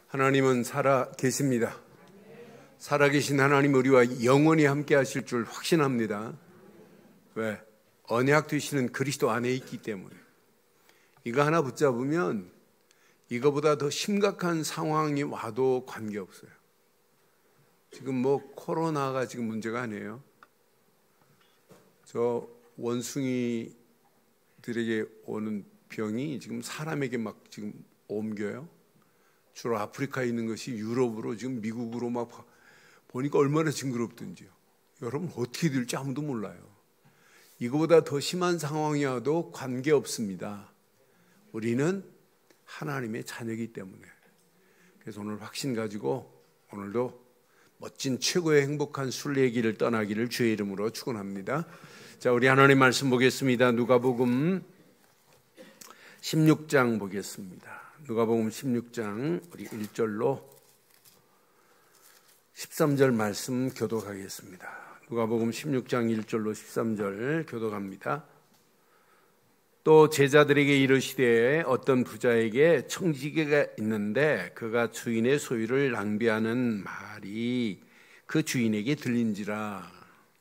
하나님은 살아 계십니다. 살아계신 하나님 우리와 영원히 함께 하실 줄 확신합니다. 왜? 언약 되시는 그리스도 안에 있기 때문에. 이거 하나 붙잡으면 이거보다 더 심각한 상황이 와도 관계없어요. 지금 뭐 코로나가 지금 문제가 아니에요. 저 원숭이들에게 오는 병이 지금 사람에게 막 지금 옮겨요. 주로 아프리카에 있는 것이 유럽으로 지금 미국으로 막 보니까 얼마나 징그럽든지요. 여러분 어떻게 될지 아무도 몰라요. 이거보다 더 심한 상황이 와도 관계없습니다. 우리는 하나님의 자녀이기 때문에. 그래서 오늘 확신 가지고 오늘도 멋진 최고의 행복한 순례의 길을 떠나기를 주의 이름으로 축원합니다. 자, 우리 하나님 말씀 보겠습니다. 누가복음 16장 보겠습니다. 누가복음 16장 우리 1절로 13절 말씀 교독하겠습니다. 누가복음 16장 1절로 13절 교독합니다. 또 제자들에게 이르시되 어떤 부자에게 청지기가 있는데 그가 주인의 소유를 낭비하는 말이 그 주인에게 들린지라.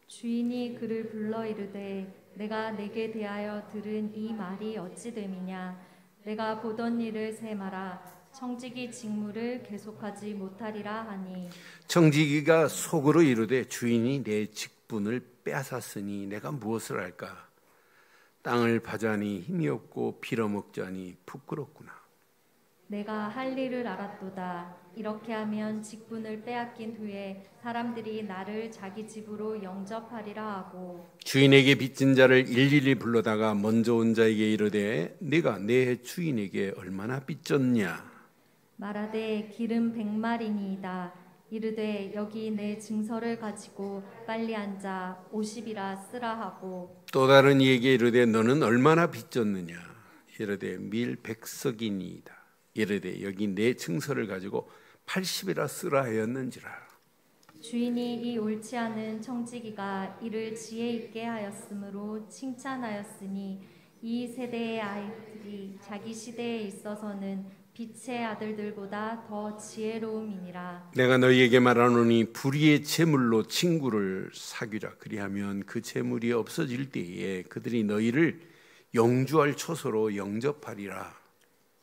주인이 그를 불러 이르되 내가 내게 대하여 들은 이 말이 어찌 됨이냐. 내가 보던 일을 세마라. 청지기 직무를 계속하지 못하리라 하니. 청지기가 속으로 이르되 주인이 내 직분을 빼앗았으니 내가 무엇을 할까. 땅을 파자니 힘이 없고 빌어먹자니 부끄럽구나. 내가 할 일을 알았도다. 이렇게 하면 직분을 빼앗긴 후에 사람들이 나를 자기 집으로 영접하리라 하고. 주인에게 빚진 자를 일일이 불러다가 먼저 온 자에게 이르되 네가 내 주인에게 얼마나 빚졌냐. 말하되 기름 100마리니이다. 이르되 여기 내 증서를 가지고 빨리 앉아 50이라 쓰라 하고. 또 다른 이에게 이르되 너는 얼마나 빚졌느냐. 이르되 밀 100석이니이다. 이르되 여기 내 증서를 가지고 80이라 쓰라 하였는지라. 주인이 이 옳지 않은 청지기가 이를 지혜 있게 하였으므로 칭찬하였으니 이 세대의 아이들이 자기 시대에 있어서는 빛의 아들들보다 더 지혜로움이니라. 내가 너희에게 말하노니 불의의 재물로 친구를 사귀라. 그리하면 그 재물이 없어질 때에 그들이 너희를 영주할 처소로 영접하리라.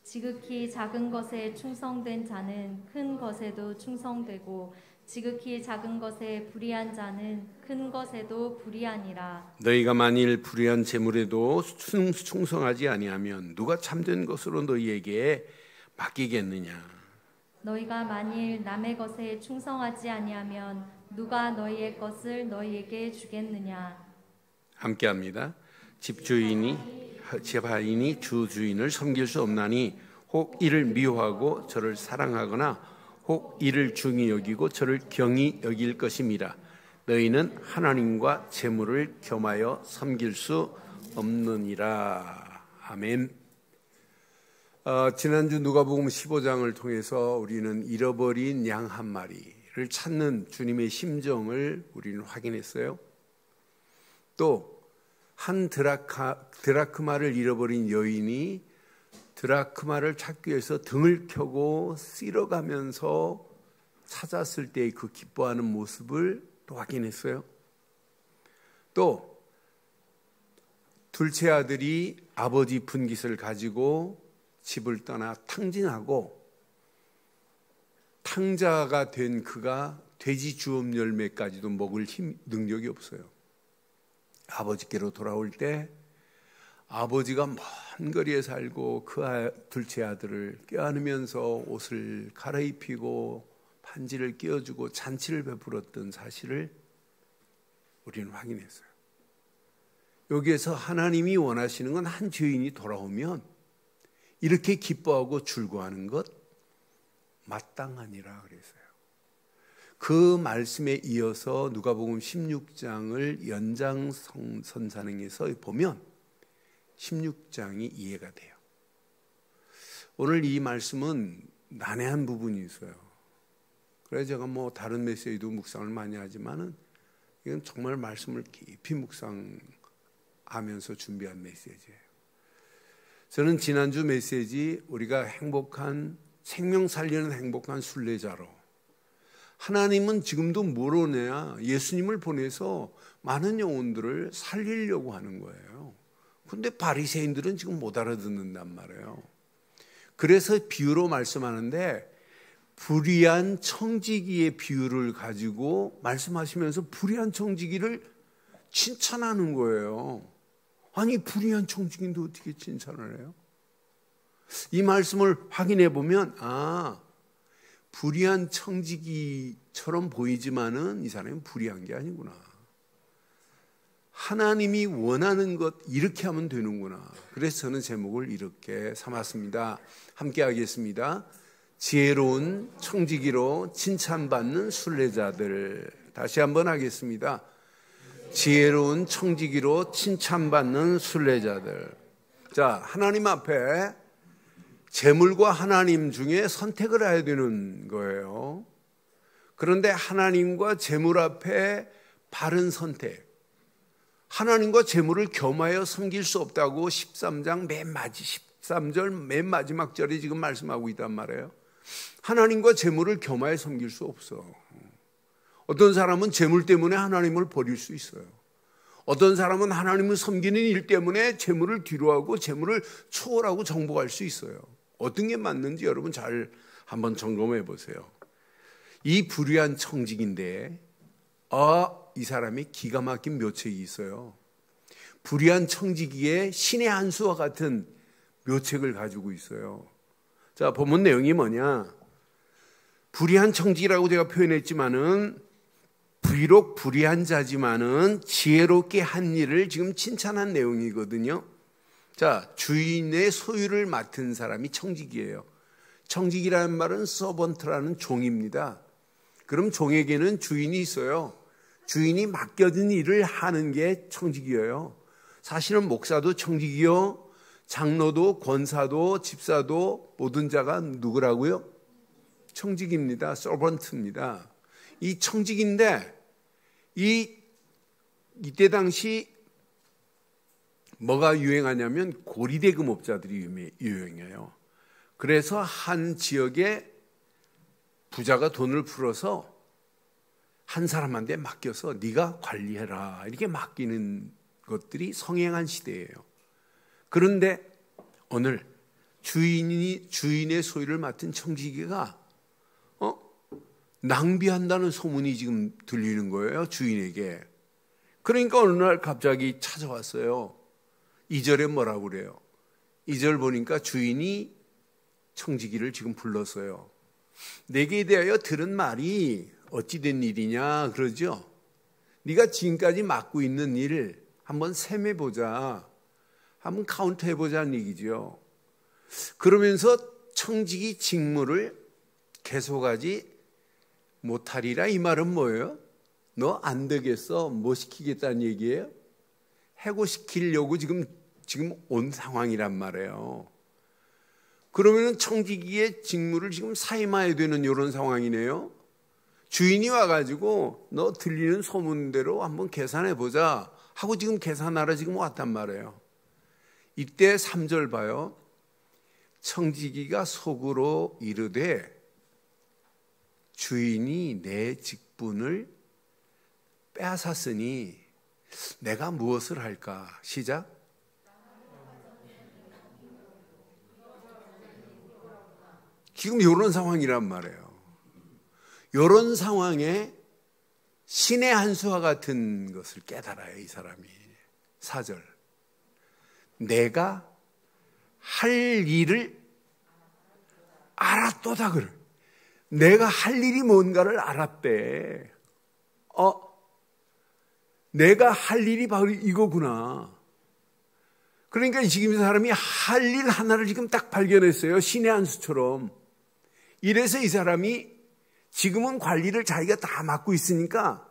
지극히 작은 것에 충성된 자는 큰 것에도 충성되고 지극히 작은 것에 불의한 자는 큰 것에도 불의하니라. 너희가 만일 불의한 재물에도 충성하지 아니하면 누가 참된 것으로 너희에게 맡기겠느냐. 너희가 만일 남의 것에 충성하지 아니하면 누가 너희의 것을 너희에게 주겠느냐. 함께합니다. 집하인이 주 주인을 섬길 수 없나니 혹 이를 미워하고 저를 사랑하거나 혹 이를 중히 여기고 저를 경히 여길 것임이라. 너희는 하나님과 재물을 겸하여 섬길 수 없느니라. 아멘. 지난주 누가복음 15장을 통해서 우리는 잃어버린 양 한 마리를 찾는 주님의 심정을 우리는 확인했어요. 또 한 드라크마를 잃어버린 여인이 드라크마를 찾기 위해서 등을 켜고 쓸어가면서 찾았을 때의 그 기뻐하는 모습을 또 확인했어요. 또 둘째 아들이 아버지 분깃을 가지고 집을 떠나 탕진하고 탕자가 된 그가 돼지 주업 열매까지도 먹을 능력이 없어요. 아버지께로 돌아올 때 아버지가 먼 거리에 살고 그 둘째 아들을 껴안으면서 옷을 갈아입히고 반지를 끼워주고 잔치를 베풀었던 사실을 우리는 확인했어요. 여기에서 하나님이 원하시는 건 한 죄인이 돌아오면 이렇게 기뻐하고 즐거워하는 것 마땅하니라 그랬어요. 그 말씀에 이어서 누가복음 16장을 연장선상에서 보면 16장이 이해가 돼요. 오늘 이 말씀은 난해한 부분이 있어요. 그래서 제가 뭐 다른 메시지도 묵상을 많이 하지만은 이건 정말 말씀을 깊이 묵상하면서 준비한 메시지예요. 저는 지난주 메시지 우리가 행복한 생명 살리는 행복한 순례자로, 하나님은 지금도 뭐로냐? 예수님을 보내서 많은 영혼들을 살리려고 하는 거예요. 그런데 바리새인들은 지금 못 알아듣는단 말이에요. 그래서 비유로 말씀하는데 불의한 청지기의 비유를 가지고 말씀하시면서 불의한 청지기를 칭찬하는 거예요. 아니, 불의한 청지기인데 어떻게 칭찬을 해요? 이 말씀을 확인해 보면 불의한 청지기처럼 보이지만은 이 사람이 불의한 게 아니구나. 하나님이 원하는 것 이렇게 하면 되는구나. 그래서 저는 제목을 이렇게 삼았습니다. 함께 하겠습니다. 지혜로운 청지기로 칭찬받는 순례자들. 다시 한번 하겠습니다. 지혜로운 청지기로 칭찬받는 순례자들. 자, 하나님 앞에 재물과 하나님 중에 선택을 해야 되는 거예요. 그런데 하나님과 재물 앞에 바른 선택, 하나님과 재물을 겸하여 섬길 수 없다고 13장 13절 맨 마지막 절에 지금 말씀하고 있단 말이에요. 하나님과 재물을 겸하여 섬길 수 없어. 어떤 사람은 재물 때문에 하나님을 버릴 수 있어요. 어떤 사람은 하나님을 섬기는 일 때문에 재물을 뒤로하고 재물을 초월하고 정복할 수 있어요. 어떤 게 맞는지 여러분 잘 한번 점검해 보세요. 이 불의한 청지기인데 이 사람이 기가 막힌 묘책이 있어요. 불의한 청지기의 신의 한 수와 같은 묘책을 가지고 있어요. 자, 본문 내용이 뭐냐? 불의한 청지기라고 제가 표현했지만은 비록 불의한 자지만은 지혜롭게 한 일을 지금 칭찬한 내용이거든요. 자, 주인의 소유를 맡은 사람이 청지기예요. 청지기라는 말은 서번트라는 종입니다. 그럼 종에게는 주인이 있어요. 주인이 맡겨진 일을 하는 게 청지기예요. 사실은 목사도 청지기요, 장로도, 권사도, 집사도 모든 자가 누구라고요? 청지기입니다. 서번트입니다. 이 청지기인데 이때 당시 뭐가 유행하냐면 고리대금업자들이 유행해요. 그래서 한 지역에 부자가 돈을 풀어서 한 사람한테 맡겨서 네가 관리해라 이렇게 맡기는 것들이 성행한 시대예요. 그런데 오늘 주인의 소유를 맡은 청지기가 낭비한다는 소문이 지금 들리는 거예요, 주인에게. 그러니까 어느 날 갑자기 찾아왔어요. 2절에 뭐라고 그래요? 2절 보니까 주인이 청지기를 지금 불렀어요. 내게 대하여 들은 말이 어찌 된 일이냐 그러죠. 네가 지금까지 맡고 있는 일 한번 셈해보자, 한번 카운트해보자는 얘기죠. 그러면서 청지기 직무를 계속하지 못하리라. 이 말은 뭐예요? 너 안 되겠어, 뭐 시키겠다는 얘기예요? 해고시키려고 지금 온 상황이란 말이에요. 그러면은 청지기의 직무를 지금 사임해야 되는 이런 상황이네요. 주인이 와가지고 너 들리는 소문대로 한번 계산해보자 하고 지금 계산하러 지금 왔단 말이에요. 이때 3절 봐요. 청지기가 속으로 이르되 주인이 내 직분을 빼앗았으니 내가 무엇을 할까? 시작. 지금 이런 상황이란 말이에요. 이런 상황에 신의 한 수와 같은 것을 깨달아요, 이 사람이. 4절. 내가 할 일을 알았도다 그래. 내가 할 일이 뭔가를 알았대. 내가 할 일이 바로 이거구나. 그러니까 지금 이 사람이 할 일 하나를 지금 딱 발견했어요. 신의 한 수처럼. 이래서 이 사람이 지금은 관리를 자기가 다 맡고 있으니까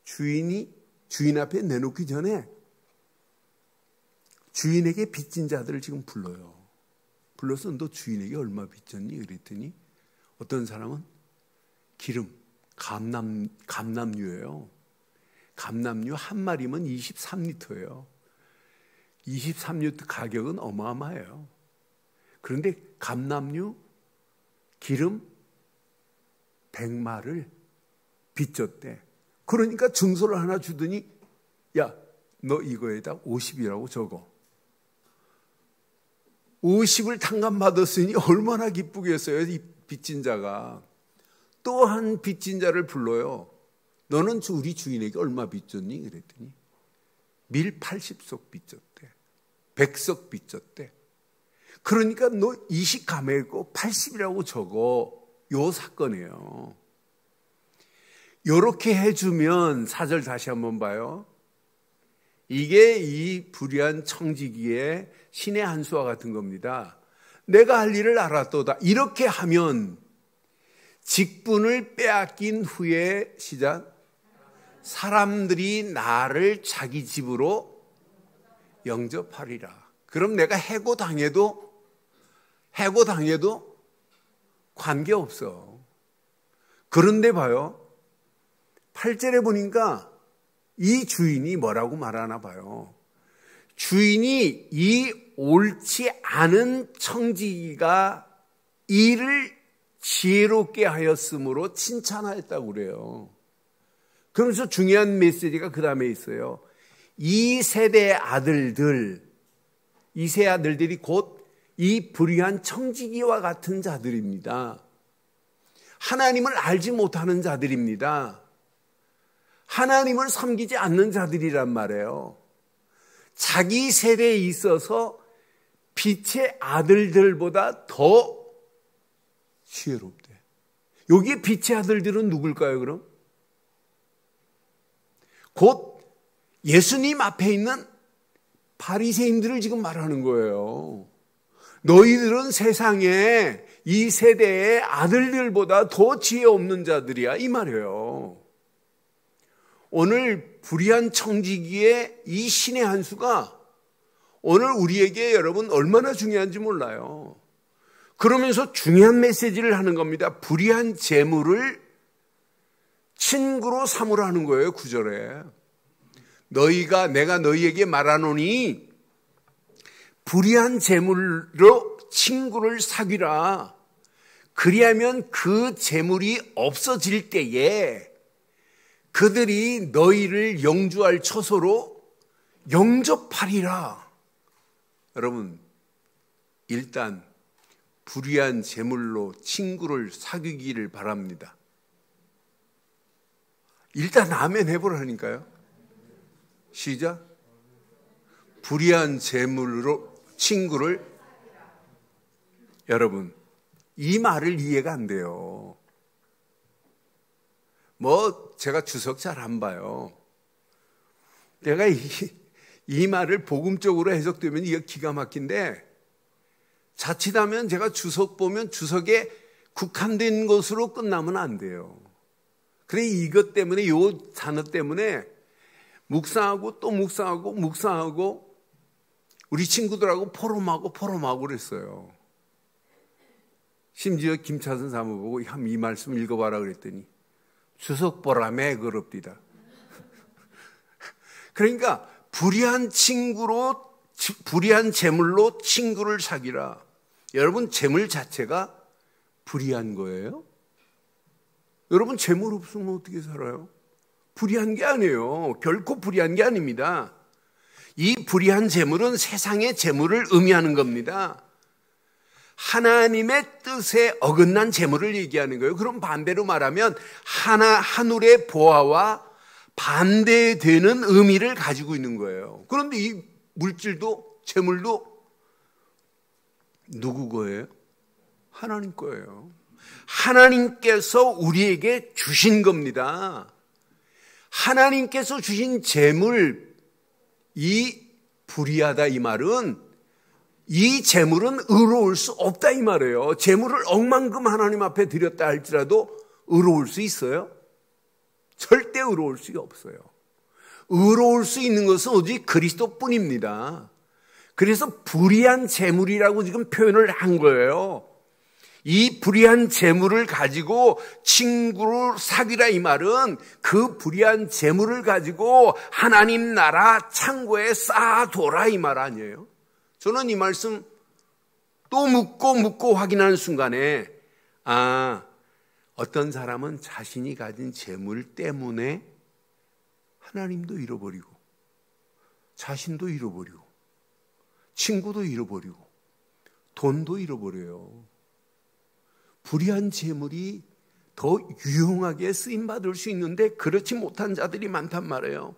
주인 앞에 내놓기 전에 주인에게 빚진 자들을 지금 불러요. 불러서 너 주인에게 얼마 빚졌니? 그랬더니 어떤 사람은 기름, 감람유예요. 감람유 한 마리면 23리터예요. 23리터 가격은 어마어마해요. 그런데 감람유 기름 100마를 빚졌대. 그러니까 증서를 하나 주더니 야, 너 이거에다 50이라고 적어. 50을 탕감받았으니 얼마나 기쁘겠어요, 이 빚진 자가. 또 한 빚진 자를 불러요. 너는 우리 주인에게 얼마 빚졌니? 그랬더니 밀 80석 빚졌대. 100석 빚졌대. 그러니까 너 20 감액고 80이라고 적어. 요 사건이에요. 요렇게 해주면 4절 다시 한번 봐요. 이게 이 불의한 청지기의 신의 한 수와 같은 겁니다. 내가 할 일을 알았도다. 이렇게 하면 직분을 빼앗긴 후에 시작. 사람들이 나를 자기 집으로 영접하리라. 그럼 내가 해고당해도 관계없어. 그런데 봐요. 8절에 보니까 이 주인이 뭐라고 말하나 봐요. 주인이 이 옳지 않은 청지기가 일을 지혜롭게 하였으므로 칭찬하였다고 그래요. 그러면서 중요한 메시지가 그 다음에 있어요. 이 세대의 아들들이 곧 이 불의한 청지기와 같은 자들입니다. 하나님을 알지 못하는 자들입니다. 하나님을 섬기지 않는 자들이란 말이에요. 자기 세대에 있어서 빛의 아들들보다 더 지혜롭대. 여기에 빛의 아들들은 누굴까요, 그럼? 곧 예수님 앞에 있는 바리새인들을 지금 말하는 거예요. 너희들은 세상에 이 세대의 아들들보다 더 지혜 없는 자들이야, 이 말이에요. 오늘 불의한 청지기의 이 신의 한 수가 오늘 우리에게 여러분 얼마나 중요한지 몰라요. 그러면서 중요한 메시지를 하는 겁니다. 불의한 재물을 친구로 삼으라는 거예요, 9절에. 내가 너희에게 말하노니 불의한 재물로 친구를 사귀라. 그리하면 그 재물이 없어질 때에 그들이 너희를 영주할 처소로 영접하리라. 여러분, 일단 불의한 재물로 친구를 사귀기를 바랍니다. 일단 아멘 해보라니까요. 시작. 불의한 재물로 친구를. 여러분, 이 말을 이해가 안 돼요. 제가 주석 잘 안 봐요. 내가 이 말을 복음적으로 해석되면 이게 기가 막힌데, 자칫하면 제가 주석 보면 주석에 국한된 것으로 끝나면 안 돼요. 그래, 이것 때문에, 요 단어 때문에 묵상하고 또 묵상하고 우리 친구들하고 포럼하고 그랬어요. 심지어 김차선 사무보고 이 말씀 읽어봐라 그랬더니 주석 보라매 그럽디다. 그러니까 불의한 재물로 친구를 사귀라. 여러분, 재물 자체가 불의한 거예요? 여러분, 재물 없으면 어떻게 살아요? 불의한 게 아니에요. 결코 불의한 게 아닙니다. 이 불의한 재물은 세상의 재물을 의미하는 겁니다. 하나님의 뜻에 어긋난 재물을 얘기하는 거예요. 그럼 반대로 말하면 하늘의 보화와 반대되는 의미를 가지고 있는 거예요. 그런데 이 물질도 재물도 누구 거예요? 하나님 거예요. 하나님께서 우리에게 주신 겁니다. 하나님께서 주신 재물, 이 불의하다 이 말은 이 재물은 의로울 수 없다 이 말이에요. 재물을 억만금 하나님 앞에 드렸다 할지라도 의로울 수 있어요? 절대 의로울 수가 없어요. 의로울 수 있는 것은 오직 그리스도뿐입니다. 그래서 불의한 재물이라고 지금 표현을 한 거예요. 이 불의한 재물을 가지고 친구를 사귀라 이 말은 그 불의한 재물을 가지고 하나님 나라 창고에 쌓아둬라 이 말 아니에요. 저는 이 말씀 또 묻고 확인하는 순간에 어떤 사람은 자신이 가진 재물 때문에 하나님도 잃어버리고 자신도 잃어버리고 친구도 잃어버리고 돈도 잃어버려요. 불의한 재물이 더 유용하게 쓰임받을 수 있는데 그렇지 못한 자들이 많단 말이에요.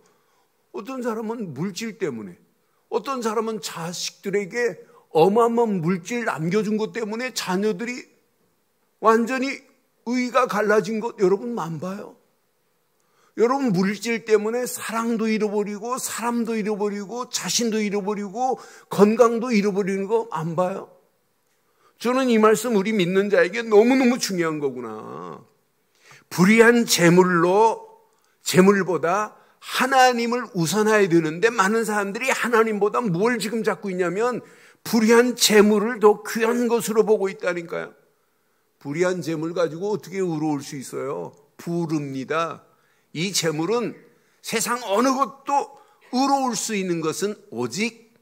어떤 사람은 물질 때문에, 어떤 사람은 자식들에게 어마어마한 물질 남겨준 것 때문에 자녀들이 완전히 의가 갈라진 것 여러분 안 봐요? 여러분 물질 때문에 사랑도 잃어버리고 사람도 잃어버리고 자신도 잃어버리고 건강도 잃어버리는 거 안 봐요? 저는 이 말씀 우리 믿는 자에게 너무너무 중요한 거구나. 불의한 재물보다 하나님을 우선해야 되는데 많은 사람들이 하나님보다 뭘 지금 잡고 있냐면 불의한 재물을 더 귀한 것으로 보고 있다니까요. 불의한 재물 가지고 어떻게 의로울 수 있어요? 부릅니다. 이 재물은 세상 어느 것도 의로울 수 있는 것은 오직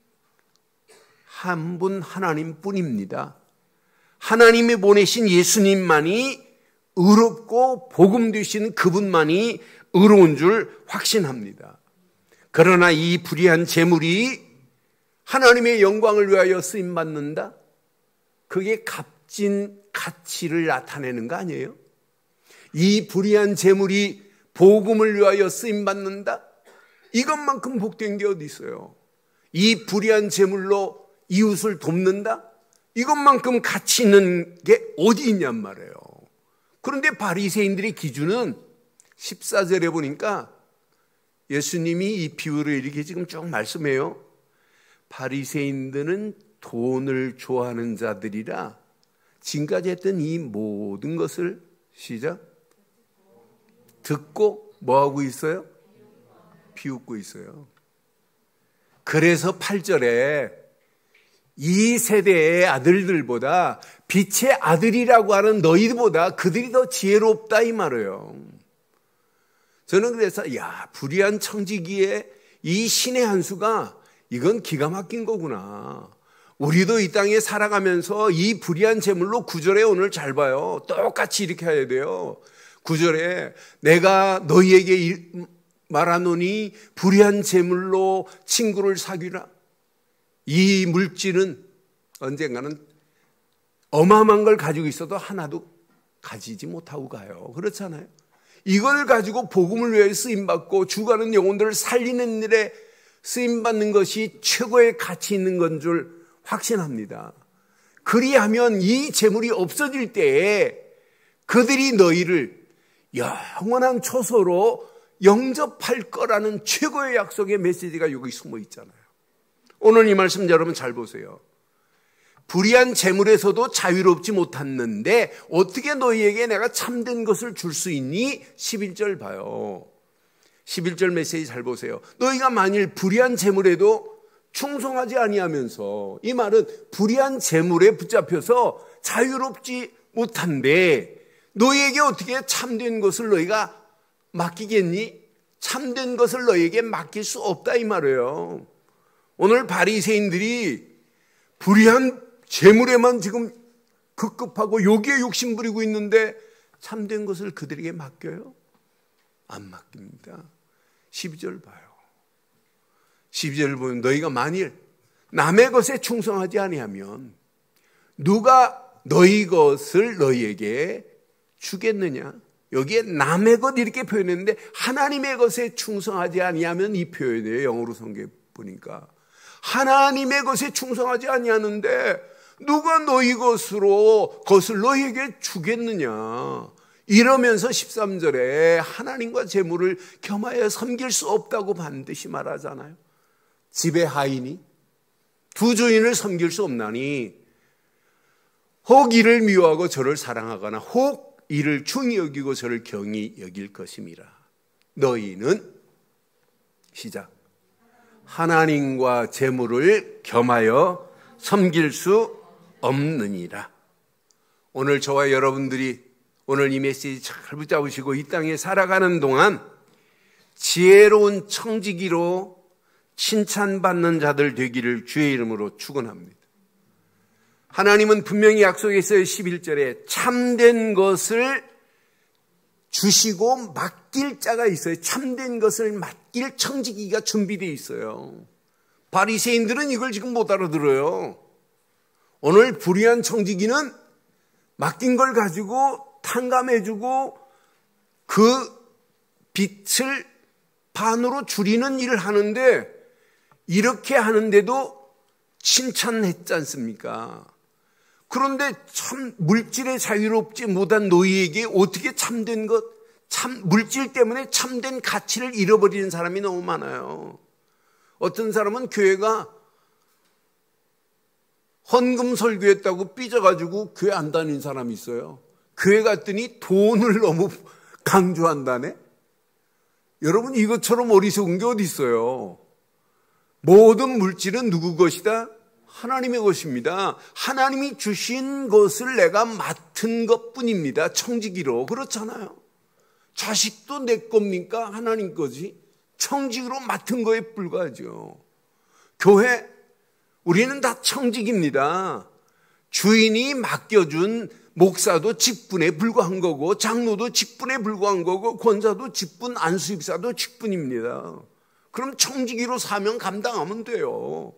한 분 하나님뿐입니다. 하나님이 보내신 예수님만이 의롭고 복음 되신 그분만이 의로운 줄 확신합니다. 그러나 이 불의한 재물이 하나님의 영광을 위하여 쓰임받는다? 그게 값진 가치를 나타내는 거 아니에요? 이 불의한 재물이 복음을 위하여 쓰임받는다? 이것만큼 복된 게 어디 있어요? 이 불의한 재물로 이웃을 돕는다? 이것만큼 가치 있는 게 어디 있냔 말이에요. 그런데 바리새인들의 기준은 14절에 보니까 예수님이 이 비유를 이렇게 지금 쭉 말씀해요. 바리새인들은 돈을 좋아하는 자들이라 지금까지 했던 이 모든 것을 시작 듣고 뭐하고 있어요? 비웃고 있어요. 그래서 8절에 이 세대의 아들들보다 빛의 아들이라고 하는 너희보다 그들이 더 지혜롭다 이 말이에요. 저는 그래서 불의한 청지기의 이 신의 한 수가 이건 기가 막힌 거구나. 우리도 이 땅에 살아가면서 이 불의한 재물로 9절에 오늘 잘 봐요. 똑같이 이렇게 해야 돼요. 9절에 내가 너희에게 말하노니 불의한 재물로 친구를 사귀라. 이 물질은 언젠가는 어마어마한 걸 가지고 있어도 하나도 가지지 못하고 가요. 그렇잖아요. 이걸 가지고 복음을 위해 쓰임받고 죽어가는 영혼들을 살리는 일에 쓰임받는 것이 최고의 가치 있는 건 줄 확신합니다. 그리하면 이 재물이 없어질 때에 그들이 너희를 영원한 초소로 영접할 거라는 최고의 약속의 메시지가 여기 숨어 있잖아요. 오늘 이 말씀 여러분 잘 보세요. 불의한 재물에서도 자유롭지 못했는데 어떻게 너희에게 내가 참된 것을 줄 수 있니? 11절 봐요. 11절 메시지 잘 보세요. 너희가 만일 불의한 재물에도 충성하지 아니하면서, 이 말은 불의한 재물에 붙잡혀서 자유롭지 못한데 너희에게 어떻게 참된 것을 너희가 맡기겠니? 참된 것을 너희에게 맡길 수 없다 이 말이에요. 오늘 바리새인들이 불의한 재물에만 지금 급급하고 여기에 욕심 부리고 있는데 참된 것을 그들에게 맡겨요? 안 맡깁니다. 12절 봐요. 12절을 보면 너희가 만일 남의 것에 충성하지 아니하면 누가 너희 것을 너희에게 주겠느냐? 여기에 남의 것 이렇게 표현했는데 하나님의 것에 충성하지 아니하면 이 표현이에요. 영어로 성경 보니까 하나님의 것에 충성하지 아니하는데 누가 너희 것을 너희에게 주겠느냐? 이러면서 13절에 하나님과 재물을 겸하여 섬길 수 없다고 반드시 말하잖아요. 집의 하인이 두 주인을 섬길 수 없나니 혹 이를 미워하고 저를 사랑하거나 혹 이를 중히 여기고 저를 경히 여길 것임이라. 너희는 시작 하나님과 재물을 겸하여 섬길 수 없느니라. 오늘 저와 여러분들이 오늘 이 메시지 잘 붙잡으시고 이 땅에 살아가는 동안 지혜로운 청지기로 칭찬받는 자들 되기를 주의 이름으로 축원합니다. 하나님은 분명히 약속했어요. 11절에 참된 것을 주시고 맡길 자가 있어요. 참된 것을 맡길 청지기가 준비되어 있어요. 바리새인들은 이걸 지금 못 알아들어요. 오늘 불의한 청지기는 맡긴 걸 가지고 탕감해주고 그 빛을 반으로 줄이는 일을 하는데, 이렇게 하는데도 칭찬했지 않습니까? 그런데 참 물질에 자유롭지 못한 너희에게 어떻게 참된 것, 물질 때문에 참된 가치를 잃어버리는 사람이 너무 많아요. 어떤 사람은 교회가 헌금 설교했다고 삐져가지고 교회 안 다니는 사람이 있어요. 교회 갔더니 돈을 너무 강조한다네. 여러분, 이것처럼 어리석은 게 어디 있어요? 모든 물질은 누구 것이다? 하나님의 것입니다. 하나님이 주신 것을 내가 맡은 것뿐입니다. 청지기로. 그렇잖아요. 자식도 내 겁니까? 하나님 거지. 청지기로 맡은 거에 불과하죠. 교회, 우리는 다 청지기입니다. 주인이 맡겨준 목사도 직분에 불과한 거고, 장로도 직분에 불과한 거고, 권사도 직분, 안수입사도 직분입니다. 그럼 청지기로 사명 감당하면 돼요.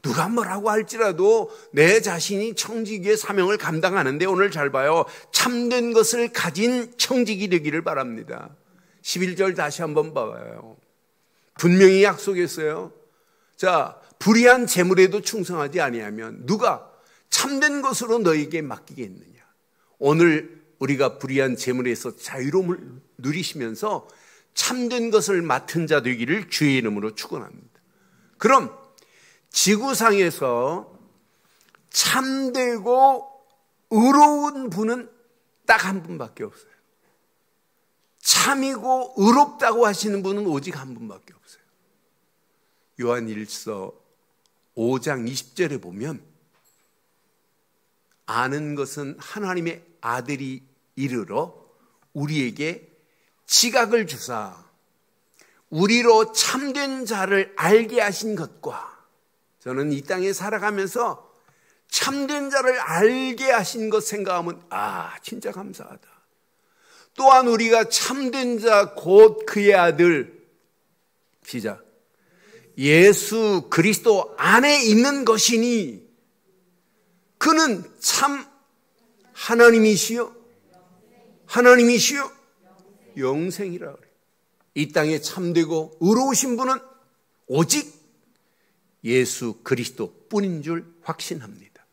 누가 뭐라고 할지라도 내 자신이 청지기의 사명을 감당하는데, 오늘 잘 봐요. 참된 것을 가진 청지기 되기를 바랍니다. 11절 다시 한번 봐봐요. 분명히 약속했어요. 자, 불의한 재물에도 충성하지 아니하면 누가 참된 것으로 너에게 맡기겠느냐. 오늘 우리가 불의한 재물에서 자유로움을 누리시면서 참된 것을 맡은 자 되기를 주의 이름으로 축원합니다. 그럼 지구상에서 참되고 의로운 분은 딱 한 분밖에 없어요. 참이고 의롭다고 하시는 분은 오직 한 분밖에 없어요. 요한일서 5장 20절에 보면, 아는 것은 하나님의 아들이 이르러 우리에게 지각을 주사 우리로 참된 자를 알게 하신 것과, 저는 이 땅에 살아가면서 참된 자를 알게 하신 것 생각하면 진짜 감사하다. 또한 우리가 참된 자 곧 그의 아들 시작 예수 그리스도 안에 있는 것이니 그는 참 하나님이시요 영생이라 그래요. 이 땅에 참되고 의로우신 분은 오직 예수 그리스도 뿐인 줄 확신합니다.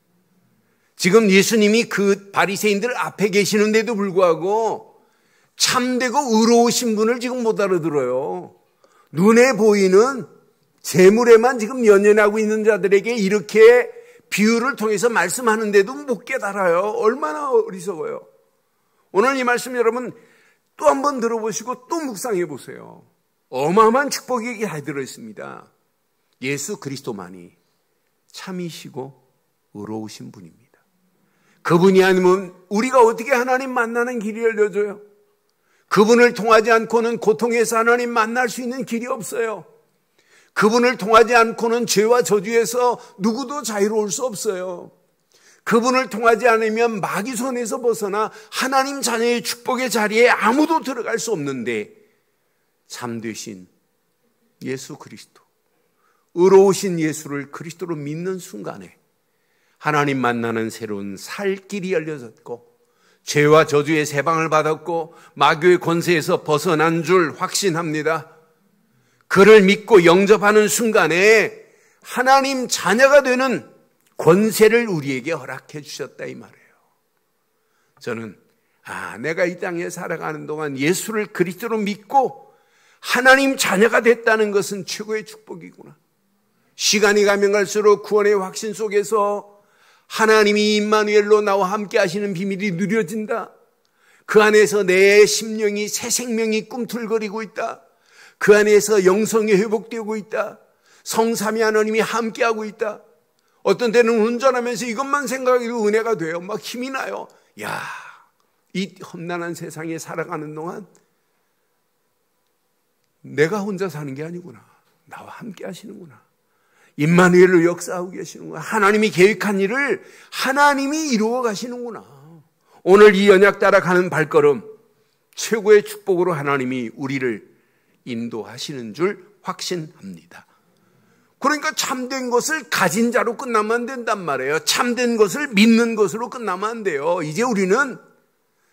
지금 예수님이 그 바리새인들 앞에 계시는데도 불구하고 참되고 의로우신 분을 지금 못 알아들어요. 눈에 보이는 재물에만 지금 연연하고 있는 자들에게 이렇게 비유를 통해서 말씀하는데도 못 깨달아요. 얼마나 어리석어요. 오늘 이 말씀 여러분 또 한번 들어보시고 또 묵상해 보세요. 어마어마한 축복이 다 들어있습니다. 예수 그리스도만이 참이시고 의로우신 분입니다. 그분이 아니면 우리가 어떻게 하나님 만나는 길이 열려져요? 그분을 통하지 않고는 고통에서 하나님 만날 수 있는 길이 없어요. 그분을 통하지 않고는 죄와 저주에서 누구도 자유로울 수 없어요. 그분을 통하지 않으면 마귀 손에서 벗어나 하나님 자녀의 축복의 자리에 아무도 들어갈 수 없는데, 참되신 예수 그리스도, 의로우신 예수를 그리스도로 믿는 순간에 하나님 만나는 새로운 살 길이 열려졌고, 죄와 저주의 세방을 받았고 마귀의 권세에서 벗어난 줄 확신합니다. 그를 믿고 영접하는 순간에 하나님 자녀가 되는 권세를 우리에게 허락해 주셨다 이 말이에요. 저는 내가 이 땅에 살아가는 동안 예수를 그리스도로 믿고 하나님 자녀가 됐다는 것은 최고의 축복이구나. 시간이 가면 갈수록 구원의 확신 속에서 하나님이 임마누엘로 나와 함께 하시는 비밀이 누려진다. 그 안에서 내 심령이 새 생명이 꿈틀거리고 있다. 그 안에서 영성이 회복되고 있다. 성삼위 하나님이 함께하고 있다. 어떤 때는 운전하면서 이것만 생각해도 은혜가 돼요. 막 힘이 나요. 이 험난한 세상에 살아가는 동안 내가 혼자 사는 게 아니구나. 나와 함께 하시는구나. 임마누엘로 역사하고 계시는구나. 하나님이 계획한 일을 하나님이 이루어 가시는구나. 오늘 이 언약 따라 가는 발걸음, 최고의 축복으로 하나님이 우리를 인도하시는 줄 확신합니다. 그러니까 참된 것을 가진 자로 끝나면 안 된단 말이에요. 참된 것을 믿는 것으로 끝나면 안 돼요. 이제 우리는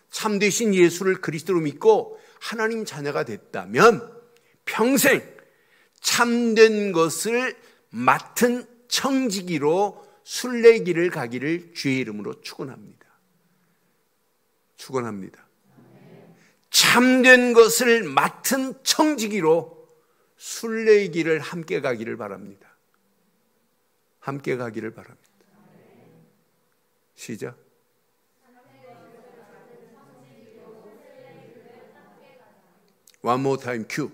참되신 예수를 그리스도로 믿고 하나님 자녀가 됐다면 평생 참된 것을 맡은 청지기로 순례길을 가기를 주의 이름으로 축원합니다. 축원합니다. 참된 것을 맡은 청지기로 순례길을 함께 가기를 바랍니다. 함께 가기를 바랍니다. 시작. One more time, cue.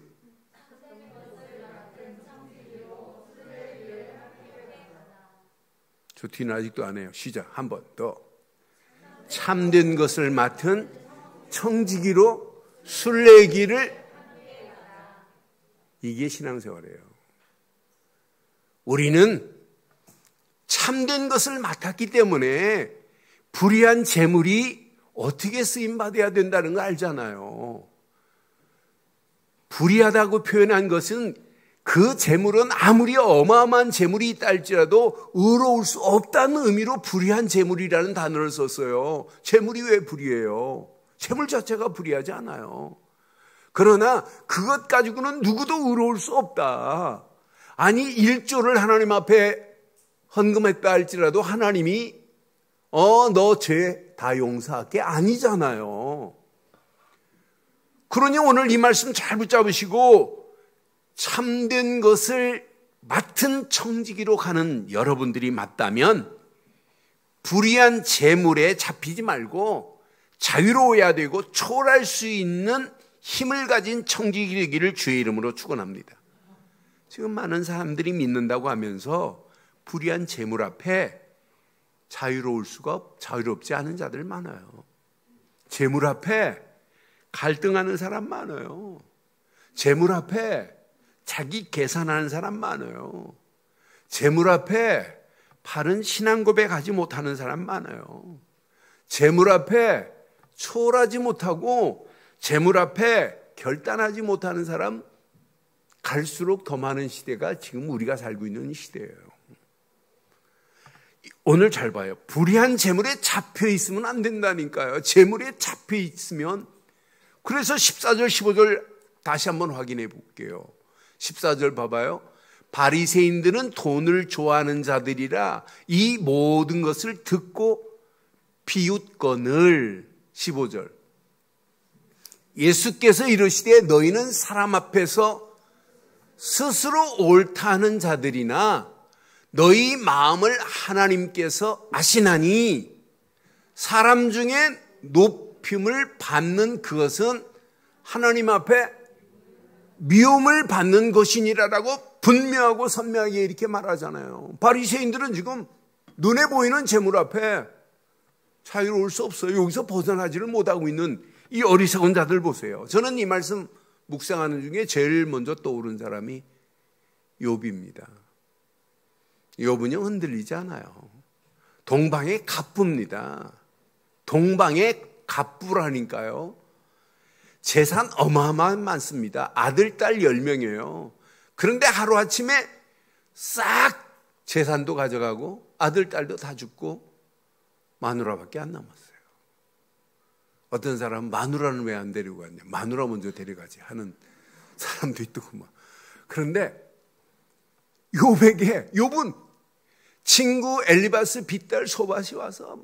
저 뒤는 아직도 안 해요. 시작. 한 번 더. 참된 것을 맡은 청지기로 순례길을, 이게 신앙생활이에요. 우리는 참된 것을 맡았기 때문에 불의한 재물이 어떻게 쓰임받아야 된다는 걸 알잖아요. 불의하다고 표현한 것은 그 재물은 아무리 어마어마한 재물이 있다 할지라도 의로울 수 없다는 의미로 불의한 재물이라는 단어를 썼어요. 재물이 왜 불의해요? 재물 자체가 불의하지 않아요. 그러나 그것 가지고는 누구도 의로울 수 없다. 아니 1조를 하나님 앞에 헌금했다 할지라도 하나님이 너 죄 다 용서할게 아니잖아요. 그러니 오늘 이 말씀 잘 붙잡으시고 참된 것을 맡은 청지기로 가는 여러분들이 맞다면 불의한 재물에 잡히지 말고 자유로워야 되고 초월할 수 있는 힘을 가진 청지기 되기를 주의 이름으로 축원합니다. 지금 많은 사람들이 믿는다고 하면서 불의한 재물 앞에 자유롭지 않은 자들 많아요. 재물 앞에 갈등하는 사람 많아요. 재물 앞에 자기 계산하는 사람 많아요. 재물 앞에 바른 신앙 고백하지 못하는 사람 많아요. 재물 앞에 초월하지 못하고 재물 앞에 결단하지 못하는 사람 갈수록 더 많은 시대가 지금 우리가 살고 있는 시대예요. 오늘 잘 봐요. 불의한 재물에 잡혀 있으면 안 된다니까요. 재물에 잡혀 있으면. 그래서 14절 15절 다시 한번 확인해 볼게요. 14절 봐봐요. 바리새인들은 돈을 좋아하는 자들이라 이 모든 것을 듣고 비웃거늘. 15절 예수께서 이르시되 너희는 사람 앞에서 스스로 옳다 하는 자들이나 너희 마음을 하나님께서 아시나니 사람 중에 높임을 받는 그것은 하나님 앞에 미움을 받는 것이니라라고 분명하고 선명하게 이렇게 말하잖아요. 바리새인들은 지금 눈에 보이는 재물 앞에 자유로울 수 없어요. 여기서 벗어나지를 못하고 있는 이 어리석은 자들 보세요. 저는 이 말씀 묵상하는 중에 제일 먼저 떠오른 사람이 욥입니다. 욥은요 흔들리지 않아요. 동방의 갑부입니다. 동방의 갑부라니까요. 재산 어마어마한 많습니다. 아들, 딸 10명이에요. 그런데 하루아침에 싹 재산도 가져가고 아들, 딸도 다 죽고 마누라밖에 안 남았어요. 어떤 사람은 마누라는 왜 안 데리고 갔냐, 마누라 먼저 데려가지 하는 사람도 있더구만. 그런데 욥은 친구 엘리바스 빗딸 소밭이 와서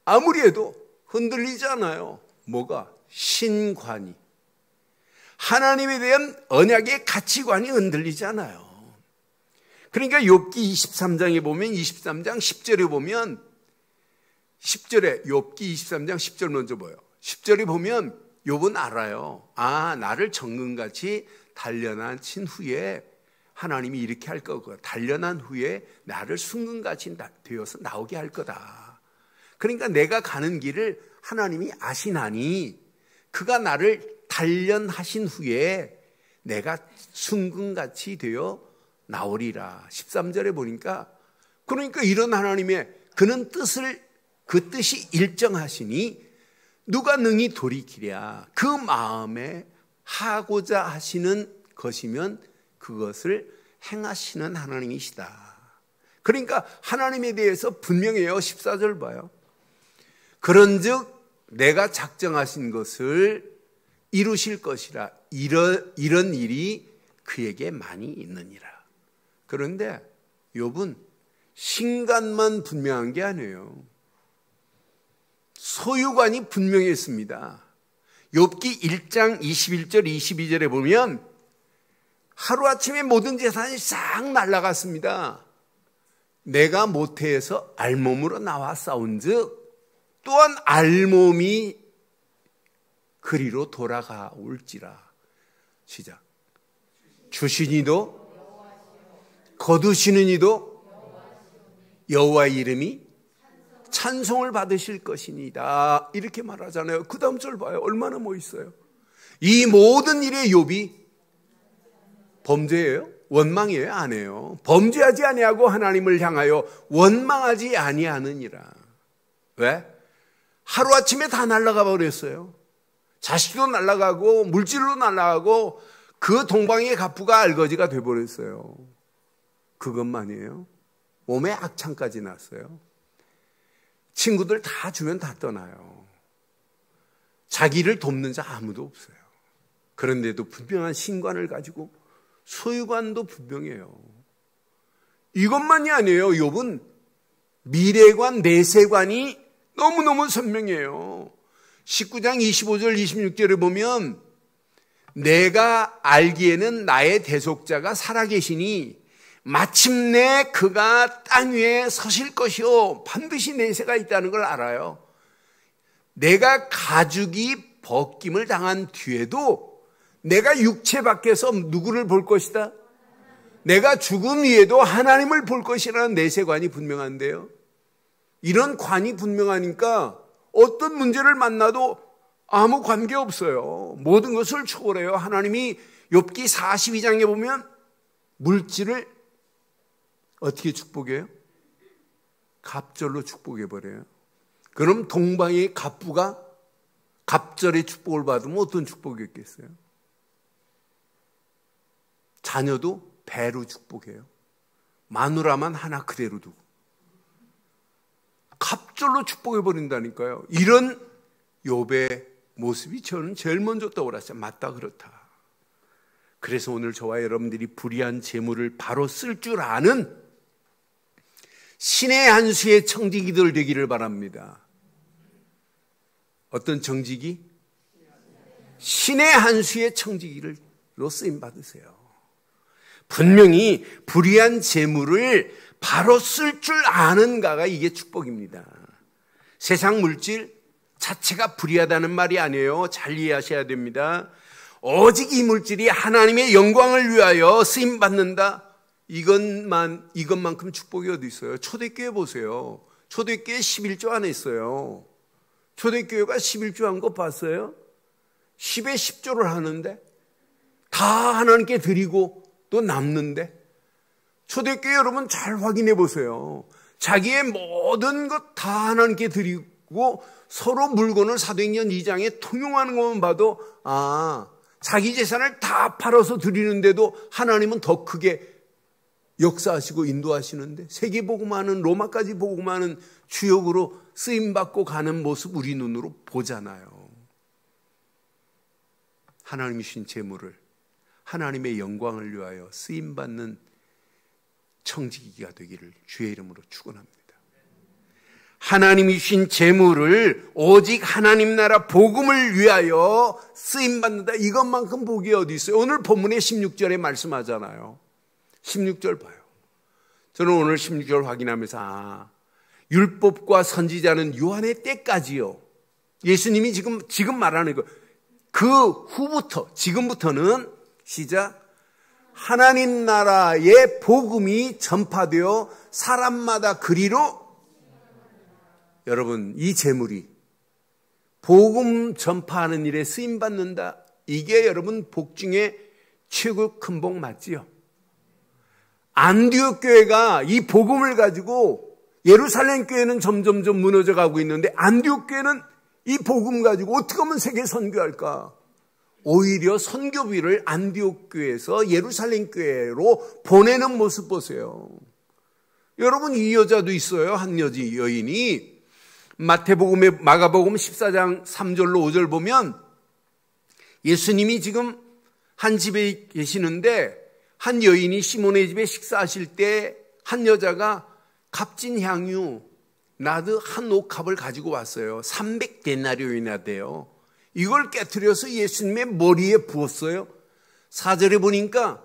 아무리 해도 흔들리지 않아요. 뭐가? 신관이, 하나님에 대한 언약의 가치관이 흔들리지 않아요. 그러니까 욥기 23장에 보면 23장 10절에 보면 10절에 욥기 23장 10절 먼저 보여. 10절에 보면 욥은 알아요. 나를 정금같이 단련하신 후에 하나님이 이렇게 할 거고 단련한 후에 나를 순금같이 되어서 나오게 할 거다. 그러니까 내가 가는 길을 하나님이 아시나니 그가 나를 단련하신 후에 내가 순금같이 되어 나오리라. 13절에 보니까 그러니까 이런 하나님의 그는 그 뜻이 일정하시니 누가 능히 돌이키랴. 그 마음에 하고자 하시는 것이면 그것을 행하시는 하나님이시다. 그러니까 하나님에 대해서 분명해요. 14절 봐요. 그런즉 내가 작정하신 것을 이루실 것이라. 이런 일이 그에게 많이 있느니라. 그런데 욥은 신간만 분명한 게 아니에요. 소유관이 분명했습니다. 욥기 1장 21절 22절에 보면 하루아침에 모든 재산이 싹 날아갔습니다. 내가 모태에서 알몸으로 나와 싸운즉 또한 알몸이 그리로 돌아가올지라. 시작. 주시니도 거두시는 이도 여호와의 이름이 찬송을 받으실 것이니다. 이렇게 말하잖아요. 그 다음 절 봐요. 얼마나 멋있어요. 이 모든 일에 욥이 범죄예요? 원망이에요? 아니에요. 범죄하지 아니하고 하나님을 향하여 원망하지 아니하느니라. 왜? 하루아침에 다 날아가 버렸어요. 자식도 날아가고 물질로 날아가고 그 동방의 갑부가 알거지가 돼버렸어요. 그것만이에요. 몸에 악창까지 났어요. 친구들 다 주면 다 떠나요. 자기를 돕는 자 아무도 없어요. 그런데도 분명한 신관을 가지고 소유관도 분명해요. 이것만이 아니에요. 욥은 미래관, 내세관이 너무너무 선명해요. 19장 25절 26절에 보면 내가 알기에는 나의 대속자가 살아계시니 마침내 그가 땅 위에 서실 것이요 반드시 내세가 있다는 걸 알아요. 내가 가죽이 벗김을 당한 뒤에도 내가 육체 밖에서 누구를 볼 것이다? 내가 죽은 위에도 하나님을 볼 것이라는 내세관이 분명한데요. 이런 관이 분명하니까 어떤 문제를 만나도 아무 관계없어요. 모든 것을 초월해요. 하나님이 욥기 42장에 보면 물질을 어떻게 축복해요? 갑절로 축복해버려요. 그럼 동방의 갑부가 갑절의 축복을 받으면 어떤 축복이었겠어요? 자녀도 배로 축복해요. 마누라만 하나 그대로 두고 갑절로 축복해버린다니까요. 이런 욥의 모습이 저는 제일 먼저 떠올랐어요. 맞다, 그렇다. 그래서 오늘 저와 여러분들이 불의한 재물을 바로 쓸 줄 아는 신의 한 수의 청지기들 되기를 바랍니다. 어떤 청지기? 신의 한 수의 청지기로 쓰임 받으세요. 분명히 불의한 재물을 바로 쓸 줄 아는가가 이게 축복입니다. 세상 물질 자체가 불의하다는 말이 아니에요. 잘 이해하셔야 됩니다. 오직 이 물질이 하나님의 영광을 위하여 쓰임 받는다. 이것만큼 축복이 어디 있어요? 초대교회 보세요. 초대교회 11조 안 했어요. 초대교회가 11조 한 거 봤어요? 10에 10조를 하는데 다 하나님께 드리고 또 남는데 초대교회 여러분 잘 확인해 보세요. 자기의 모든 것 다 하나님께 드리고 서로 물건을 사도행전 2장에 통용하는 것만 봐도 자기 재산을 다 팔아서 드리는데도 하나님은 더 크게 역사하시고 인도하시는데 세계복음화는 로마까지 복음화는 주역으로 쓰임받고 가는 모습 우리 눈으로 보잖아요. 하나님이 주신 재물을 하나님의 영광을 위하여 쓰임받는 청지기가 되기를 주의 이름으로 축원합니다. 하나님이 주신 재물을 오직 하나님 나라 복음을 위하여 쓰임받는다. 이것만큼 복이 어디 있어요? 오늘 본문의 16절에 말씀하잖아요. 16절 봐요. 저는 오늘 16절 확인하면서 율법과 선지자는 요한의 때까지요. 예수님이 지금 말하는 거. 그 후부터 지금부터는 시작. 하나님 나라의 복음이 전파되어 사람마다 그리로 여러분 이 재물이 복음 전파하는 일에 쓰임받는다. 이게 여러분 복 중에 최고 큰 복 맞지요? 안디옥 교회가 이 복음을 가지고 예루살렘 교회는 점점점 무너져 가고 있는데 안디옥 교회는 이 복음 가지고 어떻게 하면 세계 선교할까? 오히려 선교비를 안디옥 교회에서 예루살렘 교회로 보내는 모습 보세요. 여러분, 이 여자도 있어요. 한 여인이 마태복음의 마가복음 14장 3절로 5절 보면 예수님이 지금 한 집에 계시는데 한 여인이 시몬의 집에 식사하실 때 한 여자가 값진 향유 나드 한 옥합을 가지고 왔어요. 300데나리온이나 돼요. 이걸 깨트려서 예수님의 머리에 부었어요. 4절에 보니까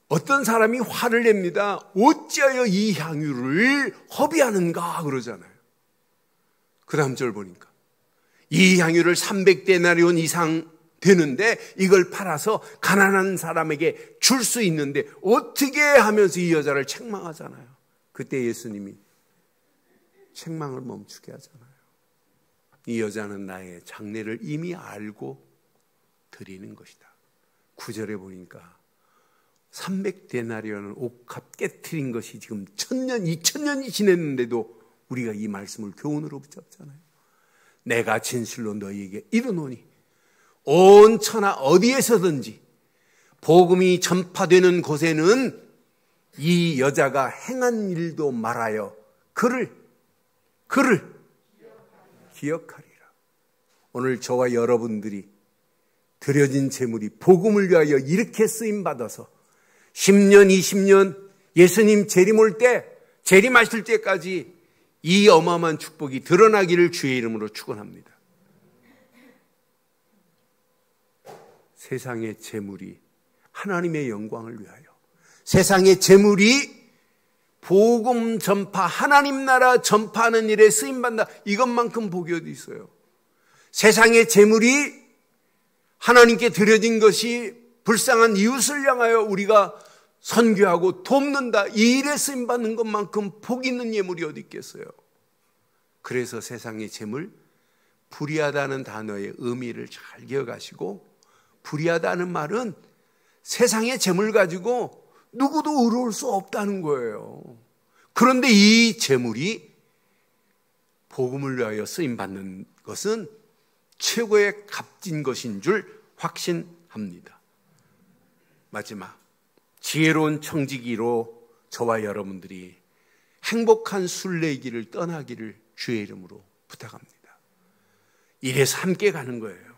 어떤 사람이 화를 냅니다. 어찌하여 이 향유를 허비하는가 그러잖아요. 그 다음 절 보니까 이 향유를 300데나리온 이상 되는데 이걸 팔아서 가난한 사람에게 줄 수 있는데 어떻게 하면서 이 여자를 책망하잖아요. 그때 예수님이 책망을 멈추게 하잖아요. 이 여자는 나의 장래를 이미 알고 드리는 것이다. 9절에 보니까 300데나리온을 옥합 깨트린 것이 지금 1000년, 2000년이 지냈는데도 우리가 이 말씀을 교훈으로 붙잡잖아요. 내가 진실로 너희에게 이르노니 온 천하 어디에서든지 복음이 전파되는 곳에는 이 여자가 행한 일도 말하여 그를 기억하리라. 오늘 저와 여러분들이 드려진 재물이 복음을 위하여 이렇게 쓰임받아서 10년, 20년 예수님 재림올 때, 재림하실 때까지 이 어마어마한 축복이 드러나기를 주의 이름으로 축원합니다. 세상의 재물이 하나님의 영광을 위하여, 세상의 재물이 복음 전파, 하나님 나라 전파하는 일에 쓰임받는다. 이것만큼 복이 어디 있어요? 세상의 재물이 하나님께 드려진 것이 불쌍한 이웃을 향하여 우리가 선교하고 돕는다. 이 일에 쓰임받는 것만큼 복 있는 예물이 어디 있겠어요? 그래서 세상의 재물, 불의하다는 단어의 의미를 잘 기억하시고, 불의하다는 말은 세상의 재물 가지고 누구도 의로울 수 없다는 거예요. 그런데 이 재물이 복음을 위하여 쓰임받는 것은 최고의 값진 것인 줄 확신합니다. 마지막, 지혜로운 청지기로 저와 여러분들이 행복한 순례길을 떠나기를 주의 이름으로 부탁합니다. 이래서 함께 가는 거예요.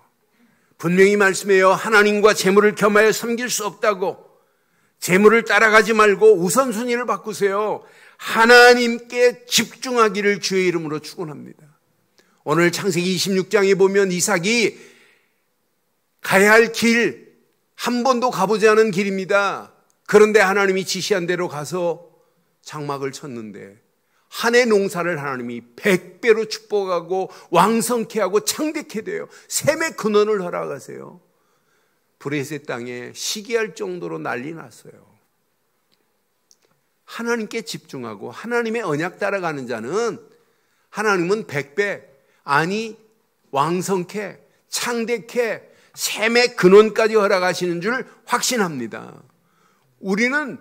분명히 말씀해요. 하나님과 재물을 겸하여 섬길 수 없다고. 재물을 따라가지 말고 우선순위를 바꾸세요. 하나님께 집중하기를 주의 이름으로 축원합니다. 오늘 창세기 26장에 보면 이삭이 가야 할 길, 한 번도 가보지 않은 길입니다. 그런데 하나님이 지시한 대로 가서 장막을 쳤는데 한 해 농사를 하나님이 100배로 축복하고 왕성케 하고 창대케 돼요. 샘의 근원을 허락하세요. 브레셋 땅에 시기할 정도로 난리 났어요. 하나님께 집중하고 하나님의 언약 따라가는 자는 하나님은 100배, 아니 왕성케, 창대케, 샘의 근원까지 허락하시는 줄 확신합니다. 우리는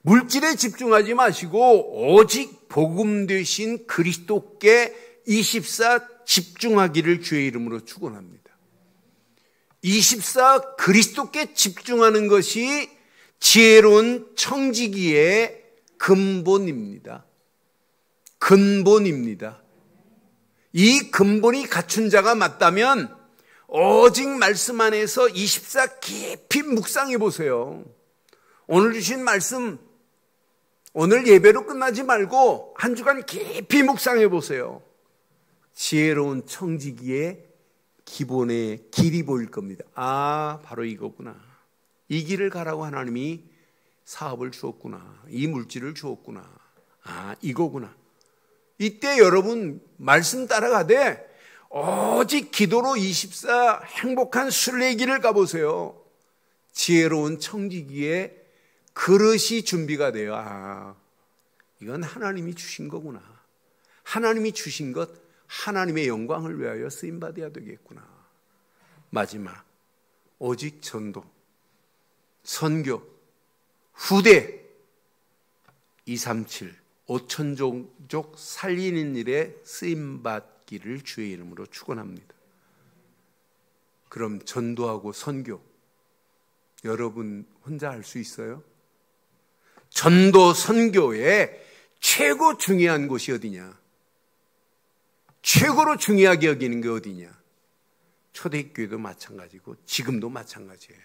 물질에 집중하지 마시고 오직 복음 되신 그리스도께 24 집중하기를 주의 이름으로 축원합니다. 24 그리스도께 집중하는 것이 지혜로운 청지기의 근본입니다. 근본입니다. 이 근본이 갖춘 자가 맞다면 오직 말씀 안에서 24 깊이 묵상해 보세요. 오늘 주신 말씀, 오늘 예배로 끝나지 말고 한 주간 깊이 묵상해 보세요. 지혜로운 청지기의 기본의 길이 보일 겁니다. 아, 바로 이거구나. 이 길을 가라고 하나님이 사업을 주었구나. 이 물질을 주었구나. 아, 이거구나. 이때 여러분 말씀 따라가되 오직 기도로 24 행복한 순례길을 가보세요. 지혜로운 청지기의 그릇이 준비가 돼요. 아, 이건 하나님이 주신 거구나. 하나님이 주신 것, 하나님의 영광을 위하여 쓰임받아야 되겠구나. 마지막, 오직 전도, 선교, 후대 237 5천종족 살리는 일에 쓰임받기를 주의 이름으로 축원합니다. 그럼 전도하고 선교 여러분 혼자 할 수 있어요? 전도 선교에 최고 중요한 곳이 어디냐? 최고로 중요하게 여기는 게 어디냐? 초대교회도 마찬가지고 지금도 마찬가지예요.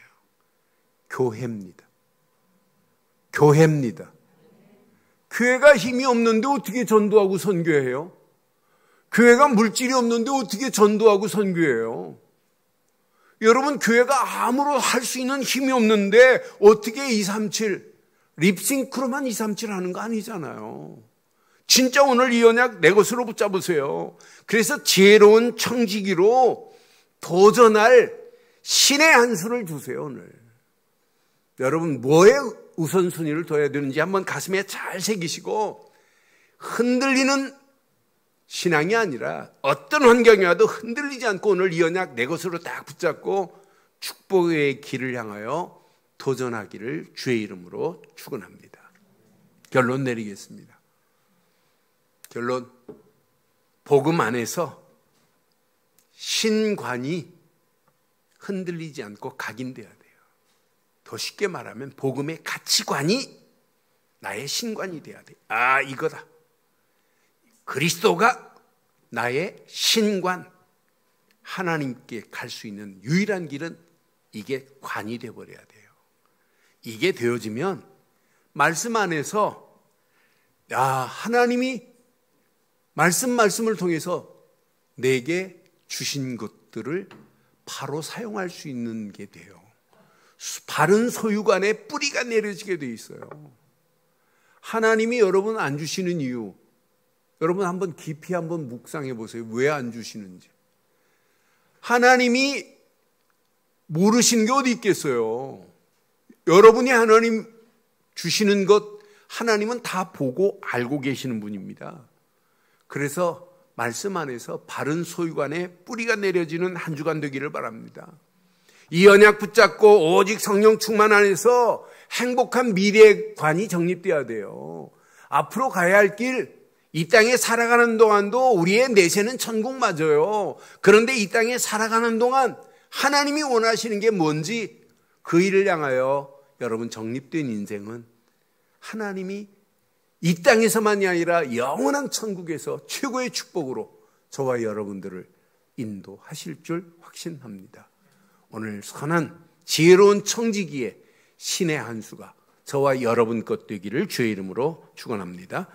교회입니다. 교회입니다. 교회가 힘이 없는데 어떻게 전도하고 선교해요? 교회가 물질이 없는데 어떻게 전도하고 선교해요? 여러분, 교회가 아무로 할 수 있는 힘이 없는데 어떻게 237 립싱크로만 237 하는 거 아니잖아요. 진짜 오늘 이 언약 내 것으로 붙잡으세요. 그래서 지혜로운 청지기로 도전할 신의 한 수를 주세요. 오늘 여러분 뭐에 우선순위를 둬야 되는지 한번 가슴에 잘 새기시고, 흔들리는 신앙이 아니라 어떤 환경이 와도 흔들리지 않고 오늘 이 언약 내 것으로 딱 붙잡고 축복의 길을 향하여 도전하기를 주의 이름으로 축원합니다. 결론 내리겠습니다. 결론, 복음 안에서 신관이 흔들리지 않고 각인돼야 돼요. 더 쉽게 말하면 복음의 가치관이 나의 신관이 돼야 돼. 아, 이거다. 그리스도가 나의 신관, 하나님께 갈 수 있는 유일한 길은 이게 관이 되어버려야 돼요. 이게 되어지면 말씀 안에서 하나님이 말씀을 통해서 내게 주신 것들을 바로 사용할 수 있는 게 돼요. 바른 소유관에 뿌리가 내려지게 돼 있어요. 하나님이 여러분 안 주시는 이유, 여러분 한번 깊이 한번 묵상해 보세요. 왜 안 주시는지. 하나님이 모르시는 게 어디 있겠어요. 여러분이 하나님 주시는 것 하나님은 다 보고 알고 계시는 분입니다. 그래서 말씀 안에서 바른 소유관에 뿌리가 내려지는 한 주간 되기를 바랍니다. 이 언약 붙잡고 오직 성령 충만 안에서 행복한 미래관이 정립돼야 돼요. 앞으로 가야 할 길, 이 땅에 살아가는 동안도 우리의 내세는 천국 맞아요. 그런데 이 땅에 살아가는 동안 하나님이 원하시는 게 뭔지 그 일을 향하여 여러분 정립된 인생은 하나님이 이 땅에서만이 아니라 영원한 천국에서 최고의 축복으로 저와 여러분들을 인도하실 줄 확신합니다. 오늘 선한 지혜로운 청지기의 신의 한 수가 저와 여러분 것 되기를 주의 이름으로 축원합니다.